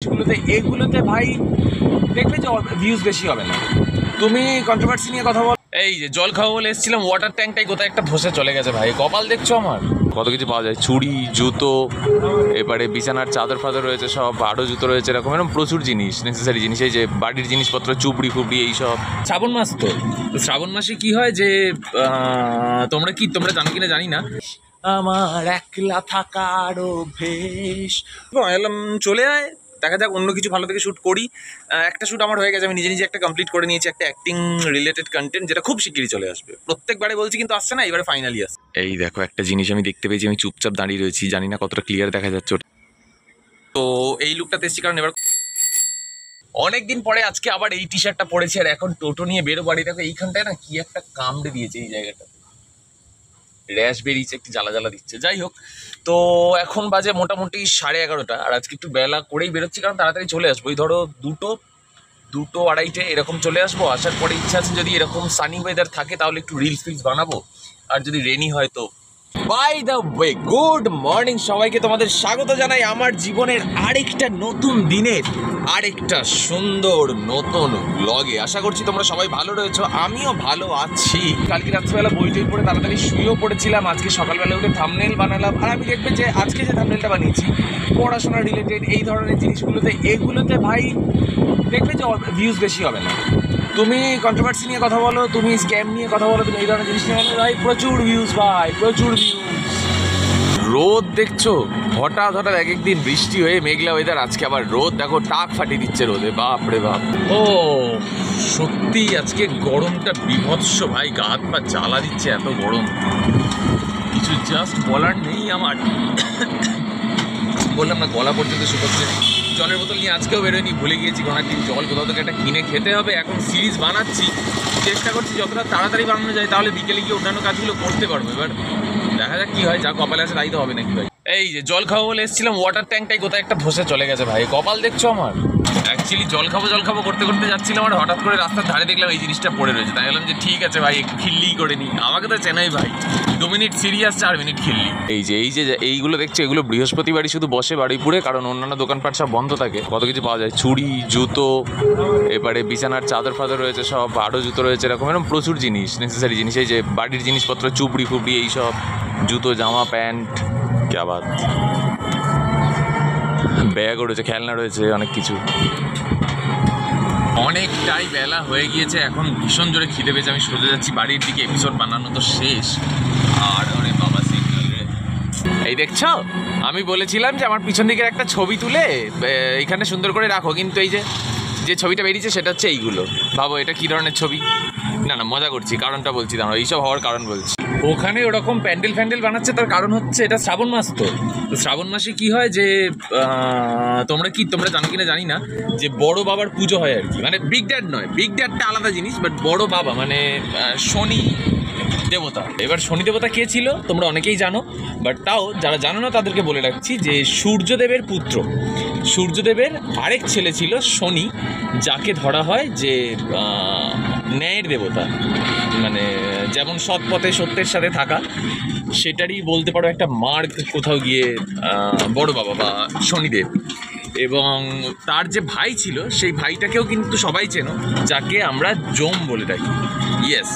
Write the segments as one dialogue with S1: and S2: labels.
S1: এগুলোতে ভাই দেখবে যে ভিউজ বেশি হবে না। তুমি কন্ট্রোভার্সি নিয়ে কথা বল। এই যে জল খাবো বলে এসেছিলাম, ওয়াটার ট্যাঙ্কটাই কোথায় একটা ধসে চলে গেছে ভাই। কপাল দেখছো আমার, কত কিছু পাওয়া যায়, চুড়ি, জুতো, এবারে বিছানার চাদর ফাদর রয়েছে সব, আরও জুতো রয়েছে, এরকম এরকম প্রচুর জিনিস, নেসেসারি জিনিস। এই যে বাড়ির জিনিসপত্র, চুপড়ি ফুপড়ি এইসব। শ্রাবণ মাস তো শ্রাবণ মাসে কি হয় যে তোমরা জানো কিনা জানি না, আমার একলা থাকার অভ্যেস। এলাম, চলে আয়, দেখা যাক অন্য কিছু ভালো থেকে শ্যুট করি। একটা শ্যুট আমার হয়ে গেছে, আমি নিজে নিজে একটা কমপ্লিট করে নিয়েছি, একটা অ্যাক্টিং রিলেটেড কন্টেন্ট, যেটা খুব শিগগিরই চলে আসবে। প্রত্যেকবারে বলছি কিন্তু আসছে না, এবারে ফাইনালি আসছে। এই দেখো একটা জিনিস আমি দেখতে পেয়েছি, আমি চুপচাপ দাঁড়িয়ে রয়েছি, জানি না কতটা ক্লিয়ার দেখা যাচ্ছে। তো এই লুকটাতে এসেছি কারণ এবার অনেকদিন পরে আজকে আবার এই টি শার্টটা পরেছি, আর এখন টোটো নিয়ে বেরো বাড়ি। দেখো এইখানটায় না কি একটা কামড়ে দিয়েছে, এই জায়গাটা র্যাশ বেরিয়েছে, একটু জ্বালা জ্বালা দিচ্ছে। যাই হোক, তো এখন বাজে মোটামুটি 11:30, আর আজকে একটু বেলা করেই বেরোচ্ছি কারণ তাড়াতাড়ি চলে আসবো। ওই ধরো দুটো আড়াইটে এরকম চলে আসবো। আসার পরে ইচ্ছা আছে যদি এরকম সানি ওয়েদার থাকে তাহলে একটু রিলস ফিলস বানাবো, আর যদি রেনি হয় তো। By the way, good morning সবাইকে, তোমাদের স্বাগত জানাই আমার জীবনের আরেকটা নতুন দিনের আরেকটা সুন্দর নতুন ব্লগে। আশা করছি তোমরা সবাই ভালো রয়েছো, আমিও ভালো আছি। কালকে রাত্রিবেলা বই টই পড়ে তাড়াতাড়ি শুয়েও পড়েছিলাম, আজকে সকালবেলা উঠে থাম্বনেল বানালাম। আর আমি দেখবে যে আজকে যে থাম্বনেলটা বানিয়েছি পড়াশোনা রিলেটেড এই ধরনের এগুলোতে ভাই দেখবে যে ভিউজ বেশি হবে না। তুমি কন্ট্রোভার্সি নিয়ে কথা বলো, তুমি স্ক্যাম নিয়ে কথা বলো, তুমি এই ধরনের জিনিস নিয়ে বলো, ভাই প্রচুর ভিউজ, ভাই প্রচুর ভিউজ। রোদ দেখছো, হঠাৎ এক একদিন বৃষ্টি হয়ে মেঘলা ওয়েদার, আজকে আবার রোদ দেখো টাক ফাটিয়ে দিচ্ছে রোদে, বাপ রে বাপ। ও সত্যি আজকে গরমটা বিভৎস ভাই, গা হাত পা জ্বালা দিচ্ছে, এত গরম কিছু জাস্ট বলার নেই আমার। বললাম না গলা পর্যন্ত শুকোচ্ছে। জলের বোতল নিয়ে আজকেও বেরোয়নি, ভুলে গিয়েছি অনেকদিন জল কোথাও থেকে একটা কিনে খেতে হবে। এখন সিরিজ বানাচ্ছি, চেষ্টা করছি যতটা তাড়াতাড়ি বানানো যায়, তাহলে বিকেলে গিয়ে অন্যান্য কাজগুলো করতে পারবো। এবার দেখা যাক কি হয়, যা কপালে আছে তাই তো হবে নাকি ভাই। এই যে জল খাবো বলে এসেছিলাম, ওয়াটার ট্যাঙ্কটাই কোথায় একটা ধসে চলে গেছে ভাই। কপাল দেখছো আমার। অ্যাকচুয়ালি জল খাবো করতে করতে যাচ্ছিলাম, আর হঠাৎ করে রাস্তার ধারে দেখলাম এই জিনিসটা পড়ে রয়েছে, তাই বললাম যে ঠিক আছে ভাই একটু খিল্লি করে নিই। আমাকে তো চেনাই ভাই, 2 মিনিট সিরিয়াস, 4 মিনিট খিল্লি। এই যে এইগুলো দেখছো, এগুলো বৃহস্পতিবারই শুধু বসে বাড়িপুরে, কারণ অন্যান্য দোকানপাট সব বন্ধ থাকে। কত কিছু পাওয়া যায়, চুড়ি, জুতো, এবারে বিছানার চাদর ফাদর রয়েছে সব, আরও জুতো রয়েছে, এরকম এরকম প্রচুর জিনিস, নেসেসারি জিনিস। এই যে বাড়ির জিনিসপত্র, চুপড়ি ফুপড়ি এইসব, জুতো, জামা, প্যান্ট, ক্যা বাত, ব্যাগও রয়েছে, খেলনা রয়েছে, অনেক কিছু। অনেকটাই বেলা হয়ে গিয়েছে, এখন ভীষণ জোরে খিদে পেয়েছে, আমি সোজা যাচ্ছি বাড়ির দিকে। এপিসোড বানানো তো শেষ, আর অনেক বাবা সিগন্যাল রে। এই দেখছো, আমি বলেছিলাম যে আমার পিছন দিকের একটা ছবি তুলে এখানে সুন্দর করে রাখো, কিন্তু এই যে ছবিটা বেরিয়েছে সেটা হচ্ছে এইগুলো। ভাবো এটা কী ধরনের ছবি। না মজা করছি, কারণটা বলছি, দাঁড়াও, এইসব হওয়ার কারণ বলছি। ওখানে ওরকম প্যান্ডেল বানাচ্ছে, তার কারণ হচ্ছে এটা শ্রাবণ মাস তো শ্রাবণ মাসে কি হয় যে তোমরা জানো কিনা জানি না, যে বড় বাবার পুজো হয় আর কি। মানে বিগ ড্যাড নয়, বিগ ড্যাডটা আলাদা জিনিস, বাট বড় বাবা মানে শনি দেবতা। এবার শনি দেবতা কে ছিল তোমরা অনেকেই জানো, বাট তাও যারা জানো না তাদেরকে বলে রাখছি যে সূর্যদেবের পুত্র, সূর্যদেবের আরেক ছেলে ছিল শনি, যাকে ধরা হয় যে ন্যায়ের দেবতা, মানে যেমন সৎ পথে সত্যের সাথে থাকা, সেটারই বলতে পারো একটা মার্গ কোথাও গিয়ে বড় বাবা বা শনিদেব। এবং তার যে ভাই ছিল সেই ভাইটাকেও কিন্তু সবাই চেনো, যাকে আমরা যম বলে থাকি। ইয়েস,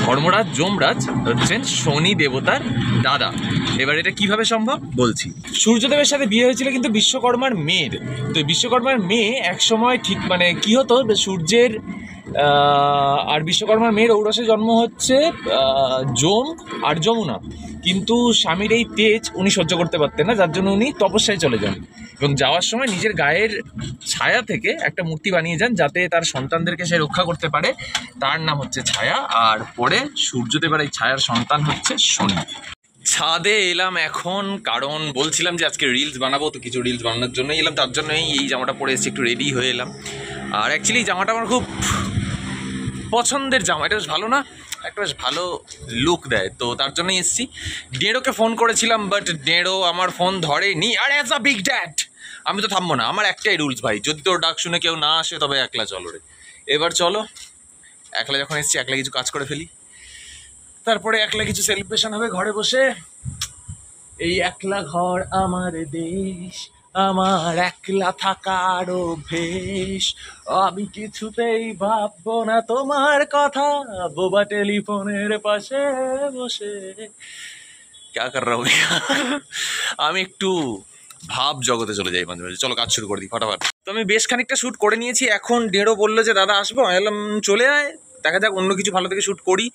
S1: ধর্মরাজ যমরাজ হচ্ছেন শনি দেবতার দাদা। এবার এটা কিভাবে সম্ভব বলছি। সূর্যদেবের সাথে বিয়ে হয়েছিল কিন্তু বিশ্বকর্মার মেয়ের। তো বিশ্বকর্মার মেয়ে একসময় ঠিক মানে কি হতো, সূর্যের আর বিশ্বকর্মার মেয়ের ঔরসে জন্ম হচ্ছে যম আর যমুনা, কিন্তু স্বামীর এই তেজ উনি সহ্য করতে পারতেন না, যার জন্য উনি তপস্যায় চলে যান, এবং যাওয়ার সময় নিজের গায়ের ছায়া থেকে একটা মূর্তি বানিয়ে যান, যাতে তার সন্তানদেরকে সে রক্ষা করতে পারে। তার নাম হচ্ছে ছায়া, আর পরে সূর্যদেবের এই ছায়ার সন্তান হচ্ছে শনি। ছাদে এলাম এখন, কারণ বলছিলাম যে আজকে রিলস বানাবো, তো কিছু রিলস বানানোর জন্যই এলাম, তার জন্যই এই জামাটা পরে এসেছি, একটু রেডি হয়ে এলাম। আর অ্যাকচুয়ালি এই জামাটা আমার খুব পছন্দের জামা, এটা বেশ ভালো না, একটা বেশ ভালো লুক দেয়, তো তার জন্যই এসেছি। ডেড়োকে ফোন করেছিলাম, বাট ডেড়ো আমার ফোন ধরেনি। আর অ্যাজ আ বিগ ড্যাড আমি তো থামবো না, আমার একটাই রুলস ভাই, যদি তোর ডাক শুনে কেউ না আসে তবে একলা চলো রে। এবার চলো, একলা যখন এসেছি একলা কিছু কাজ করে ফেলি, তারপরে একলা কিছু সেলিব্রেশন হবে ঘরে বসে। এই একলা ঘর আমার দেশ, আমার একলা থাকার অভ্যেস, আমি কিছুতেই ভাববো না তোমার কথা, বোবা টেলিফোনের পাশে বসে। ক্যা কর রহা হু আমি একটু ভাব জগতে চলে যাই মাঝে মাঝে। চলো কাজ শুরু করে দিই ফটাফট। তো আমি বেশ খানিকটা শ্যুট করে নিয়েছি, এখন ডেড়ো বললো যে দাদা আসবো, আমি বললাম চলে আয়, দেখা যাক অন্য কিছু ভালো থেকে শ্যুট করি।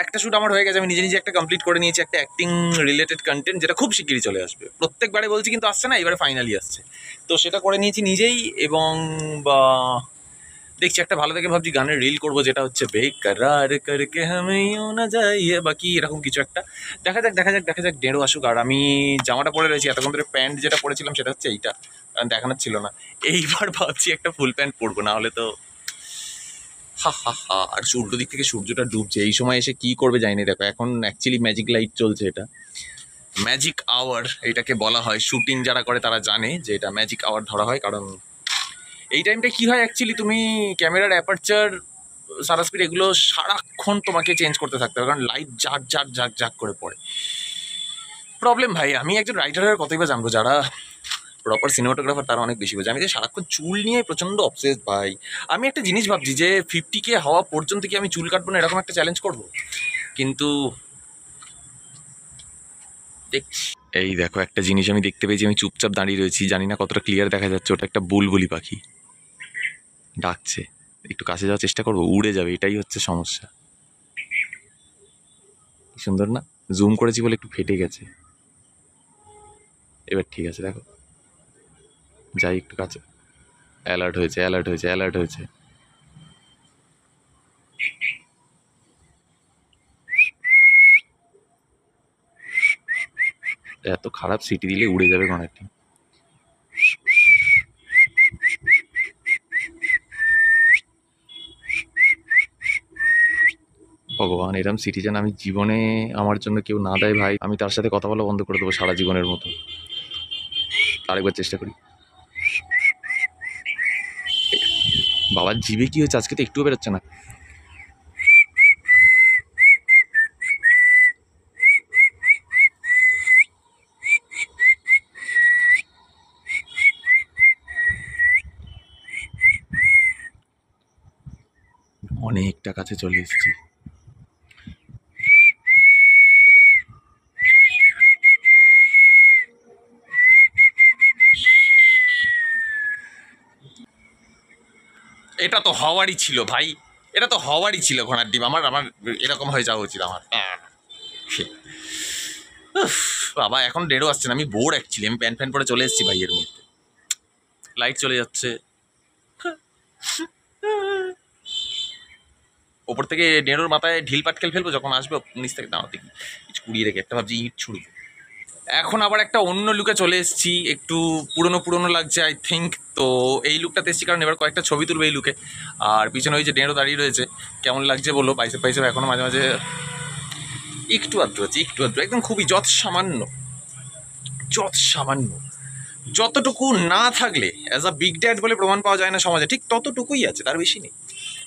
S1: একটা শ্যুট আমার হয়ে গেছে, আমি নিজে নিজে একটা কমপ্লিট করে নিয়েছি, একটা অ্যাক্টিং রিলেটেড কন্টেন্ট, যেটা খুব শিগগিরই চলে আসবে। প্রত্যেকবারে বলছি কিন্তু আসছে না, এবারে ফাইনালি আসছে। তো সেটা করে নিয়েছি নিজেই, এবং দেখছি একটা ভালো থেকে ভাবছি গানের রিল করবো, যেটা হচ্ছে বেকরার করকে হামে ইউ না যাইয়ে, বাকি এরকম কিছু একটা। দেখা যাক দেখা যাক দেখা যাক, ডেড়ো আসুক। আর আমি জামাটা পরে রয়েছি, এতক্ষণ ধরে প্যান্ট যেটা পরেছিলাম সেটা হচ্ছে এইটা, কারণ দেখানোর ছিল না। এইবার ভাবছি একটা ফুল প্যান্ট পরবো, না হলে তো হা হা হা। আর উল্টো দিক থেকে সূর্যটা ডুবছে, এই সময় এসে কি করবে জানি না। দেখো এখন অ্যাকচুয়ালি ম্যাজিক লাইট চলছে, এটা ম্যাজিক আওয়ার এটাকে বলা হয়। শুটিং যারা করে তারা জানে যে এটা ম্যাজিক আওয়ার ধরা হয়, কারণ এই টাইমটা কি হয় অ্যাকচুয়ালি, তুমি ক্যামেরার অ্যাপারচার, শাটার স্পিড এগুলো সারাক্ষণ তোমাকে চেঞ্জ করতে থাকতে হবে, কারণ লাইট ঝাঁক ঝাঁক ঝাঁক ঝাঁক করে পড়ে। প্রবলেম ভাই, আমি একজন রাইটারের কতই বা জানবো, যারা প্রপার সিনেমাটোগ্রাফার তারা অনেক বেশি বোঝে। আমি যে সারাক্ষণ চুল নিয়ে প্রচণ্ড অবসেস ভাই। আমি একটা জিনিস ভাবছি যে 50K হওয়া পর্যন্ত কি আমি চুল কাটবো না, এরকম একটা চ্যালেঞ্জ করবো, কিন্তু দেখছি। এই দেখো একটা জিনিস আমি দেখতে পেয়েছি, আমি চুপচাপ দাঁড়িয়ে রয়েছি, জানি না কতটা ক্লিয়ার দেখা যাচ্ছে, ওটা একটা বুলবুলি পাখি ডাকছে। একটু কাছে যাওয়ার চেষ্টা করবো, উড়ে যাবে, এটাই হচ্ছে সমস্যা। কি সুন্দর না, জুম করেছি বলে একটু ফেটে গেছে। এবার ঠিক আছে, দেখো যাই একটু কাছে। অ্যালার্ট হয়েছে অ্যালার্ট হয়েছে অ্যালার্ট হয়েছে। এত খারাপ সিটি দিলে উড়ে যাবে অনেকটা। ভগবান, এরম সিটি যেন আমি জীবনে আমার জন্য কেউ না দেয় ভাই, আমি তার সাথে কথা বলা বন্ধ করে দেবো সারা জীবনের মতো। আরেকবার চেষ্টা করি। বাবার জিভে কি হয়েছে আজকে, তো একটুও বেরোচ্ছে না। অনেকটা কাছে চলে এসেছি। এটা তো হওয়ারই ছিল ভাই, এটা তো হওয়ারই ছিল ঘোড়ার ডিম। আমার আমার এরকম হয়ে যাওয়া উচিত আমার। উফ, বাবা এখন ডেড়ো আসছে না, আমি বোর অ্যাকচুয়ালি। আমি প্যান্ট ফ্যান পরে চলে এসেছি ভাই, এর মধ্যে লাইট চলে যাচ্ছে। ওপর থেকে ডেড়োর মাথায় ঢিল পাটকেল ফেলবো যখন আসবে নিচ থেকে, দাঁড়াতে কিছু কুড়িয়ে রেখে একটা ভাবছি ইট ছুড়ব। এখন আবার একটা অন্য লুকে চলে এসেছি, একটু পুরনো পুরনো লাগছে আই থিঙ্ক। তো এই লুকটাতে এসেছি কারণ এবার কয়েকটা ছবি তুলবে এই লুকে। আর পিছনে ওই যে ডেড়ো দাঁড়িয়ে রয়েছে, কেমন লাগছে বলো? বাইসেপ পাইসেপ এখনো মাঝে মাঝে একটু আধটু আছে, একটু আধটু, একদম খুবই যৎ সামান্য, যৎ সামান্য। যতটুকু না থাকলে অ্যাজ আ বিগ ড্যাড বলে প্রমাণ পাওয়া যায় না সমাজে, ঠিক ততটুকুই আছে, তার বেশি নেই।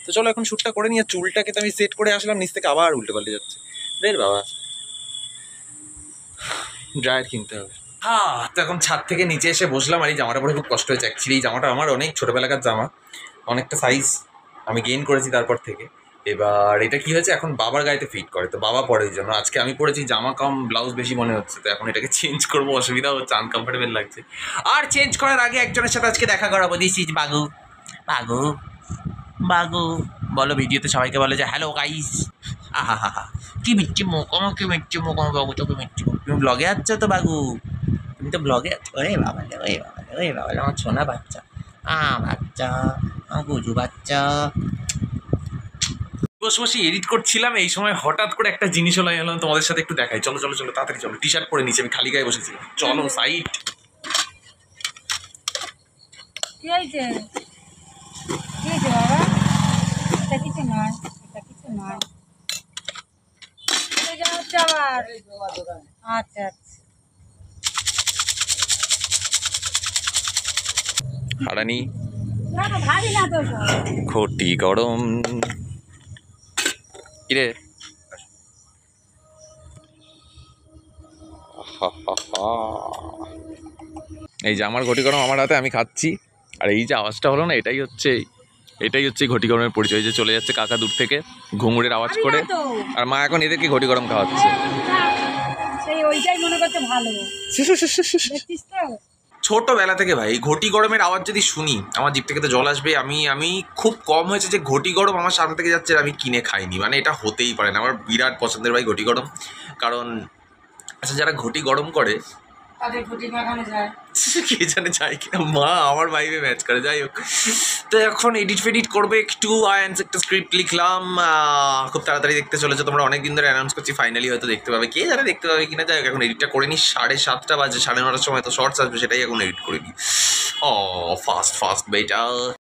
S1: তো চলো এখন শ্যুটটা করে নিয়ে, চুলটাকে তো আমি সেট করে আসলাম, নিচ থেকে আবার উল্টে পাল্টে যাচ্ছে। রে বাবা, ড্রায়ার কিনতে হবে। হ্যাঁ, তো এখন ছাদ থেকে নিচে এসে বসলাম, আর এই জামাটা পরে খুব কষ্ট হয়েছে অ্যাকচুয়ালি। এই জামাটা আমার অনেক ছোটোবেলাকার জামা, অনেকটা সাইজ আমি গেইন করেছি তারপর থেকে। এবার এটা কি হয়েছে, এখন বাবার গায়েতে ফিট করে, তো বাবা পরে, ওই জন্য আজকে আমি পরেছি জামা কম ব্লাউজ বেশি মনে হচ্ছে। তো এখন এটাকে চেঞ্জ করবো, অসুবিধা হচ্ছে, আনকমফোর্টেবল লাগছে। আর চেঞ্জ করার আগে একজনের সাথে আজকে দেখা করাবো। This is বাগু। বাগু বাগু বলো, ভিডিওতে সবাইকে বলো যে হ্যালো গাইস। আহা হা হা, কি মিষ্টি মুখ, আমার কি মিষ্টি মুখ, আমার বাবু তোকে মিষ্টি মুখ। তুমি ব্লগে আছো তো বাগু, তুমি তো ব্লগে আছো। ওরে বাবা রে, ওরে বাবা রে, ওরে বাবা রে, আমার সোনা বাচ্চা, বাচ্চা, আমার গুজু বাচ্চা। বসে বসে এডিট করছিলাম, এই সময় হঠাৎ করে একটা জিনিস হলো, এলাম তোমাদের সাথে একটু দেখাই। চলো চলো চলো তাড়াতাড়ি চলো। টি শার্ট পরে নিচে আমি খালি গায়ে বসেছিলাম, চলো সাইড।
S2: কি হয়েছে? কি হয়েছে বাবা? এটা কিছু নয়, এটা কিছু নয়। কোথায় যাওয়া হচ্ছে আবার? আচ্ছা আচ্ছা।
S1: হারানি
S2: না না, ভারী না তো সব।
S1: ঘটি গরম। কিরে, এই যে আমার ঘটি গরম আমার হাতে, আমি খাচ্ছি। আর এই যে আওয়াজটা হলো না, এটাই হচ্ছে ঘটি গরমের পরিচয়। এই যে চলে যাচ্ছে কাকা দূর থেকে ঘুঙুরের আওয়াজ করে, আর মা এখন এদেরকে ঘটি গরম খাওয়াচ্ছে।
S2: সেই ওইটাই মনে করছে ভালো, দেখছিস তো।
S1: ছোটবেলা থেকে ভাই ঘটি গরমের আওয়াজ যদি শুনি আমার জিভ থেকে তো জল আসবে। আমি খুব কম হয়েছে যে ঘটি গরম আমার সামনে থেকে যাচ্ছে আর আমি কিনে খাইনি, মানে এটা হতেই পারে না। আমার বিরাট পছন্দের ভাই ঘটি গরম। কারণ আচ্ছা, যারা ঘটি গরম করে
S2: তাদের ঘটি মাখানো যায়,
S1: কে জানে যায় কিনা, মা আমার ভাইবে ম্যাচ করে। যাই হোক, তো এখন এডিট ফেডিট করবে একটু, একটা স্ক্রিপ্ট লিখলাম, খুব তাড়াতাড়ি দেখতে চলেছে তোমরা। অনেকদিন ধরে অ্যানাউন্স করছি, ফাইনালি হয়তো দেখতে পাবে, কে জানে দেখতে পাবে কিনা। যাই হোক, এখন এডিটটা করে নিই। 7:30 বাজে, 9:30 সময় তো শর্টস আসবে, সেটাই এখন এডিট করে নিই। ও ফাস্ট বেটা।